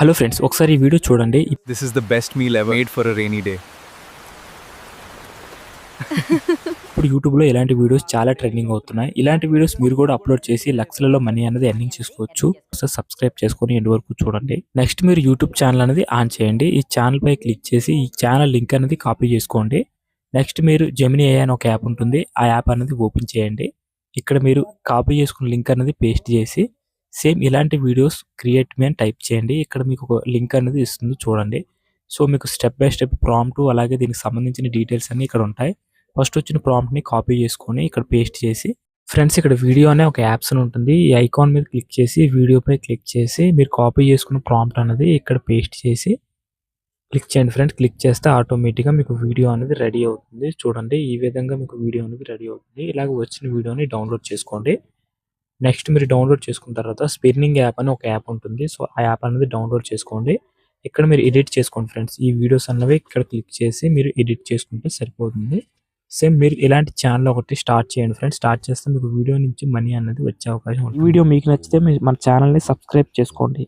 Hello friends, ఒకసారి ఈ video చూడండి. This is the best meal ever made for a rainy day. ఇప్పుడు యూట్యూబ్‌లో ఇలాంటి వీడియోస్ చాలా ట్రెండింగ్ అవుతున్నాయి. ఇలాంటి వీడియోస్ మీరు కూడా అప్‌లోడ్ చేసి లక్షలలో మనీ అనేది ఎర్నింగ్ చేసుకోవచ్చు. ఒకసారి సబ్స్క్రైబ్ చేసుకొని ఎండ్ వరకు చూడండి. నెక్స్ట్ మీరు యూట్యూబ్ ఛానల్ అనేది ఆన్ చేయండి. ఈ ఛానల్ పై క్లిక్ చేసి ఈ ఛానల్ లింక్ అనేది కాపీ చేసుకోండి. నెక్స్ట్ మీరు జెమినీ ఏఐ అని ఒక యాప్ ఉంటుంది. ఆ యాప్ అనేది ఓపెన్ చేయండి. ఇక్కడ మీరు కాపీ చేసుకున్న లింక్ అనేది పేస్ట్ చేసి సేమ్ ఇలాంటి వీడియోస్ క్రియేట్ మీ అని టైప్ చేయండి. ఇక్కడ మీకు ఒక లింక్ అనేది ఇస్తుంది చూడండి. సో మీకు స్టెప్ బై స్టెప్ ప్రాంప్ట్ అలాగే దీనికి సంబంధించిన డీటెయిల్స్ అన్నీ ఇక్కడ ఉంటాయి. ఫస్ట్ వచ్చిన ప్రాంప్ట్‌ని కాపీ చేసుకొని ఇక్కడ పేస్ట్ చేసి ఫ్రెండ్స్ ఇక్కడ వీడియో అనే ఒక ఆప్షన్ ఉంటుంది. ఈ ఐకాన్ మీద క్లిక్ చేసి వీడియోపై క్లిక్ చేసి మీరు కాపీ చేసుకున్న ప్రాంప్ట్ అనేది ఇక్కడ పేస్ట్ చేసి క్లిక్ చేయండి ఫ్రెండ్స్. క్లిక్ చేస్తే ఆటోమేటిక్‌గా మీకు వీడియో అనేది రెడీ అవుతుంది. చూడండి ఈ విధంగా మీకు వీడియో అనేది రెడీ అవుతుంది. ఇలాగ వచ్చిన వీడియోని డౌన్‌లోడ్ చేసుకోండి. నెక్స్ట్ మీరు డౌన్‌లోడ్ చేసుకున్న తర్వాత స్పిన్నింగ్ యాప్ అని ఒక యాప్ ఉంటుంది. సో ఆ యాప్ అనేది డౌన్‌లోడ్ చేసుకోండి. ఇక్కడ మీరు ఎడిట్ చేసుకోండి ఫ్రెండ్స్. ఈ వీడియోస్ అన్నవి ఇక్కడ క్లిక్ చేసి మీరు ఎడిట్ చేసుకుంటే సరిపోతుంది. సేమ్ మీరు ఇలాంటి ఛానల్ ఒకటి స్టార్ట్ చేయండి ఫ్రెండ్స్. స్టార్ట్ చేస్తే మీకు వీడియో నుంచి మనీ అనేది వచ్చే అవకాశం ఉంటుంది. ఈ వీడియో మీకు నచ్చితే మన ఛానల్‌ని సబ్స్క్రైబ్ చేసుకోండి.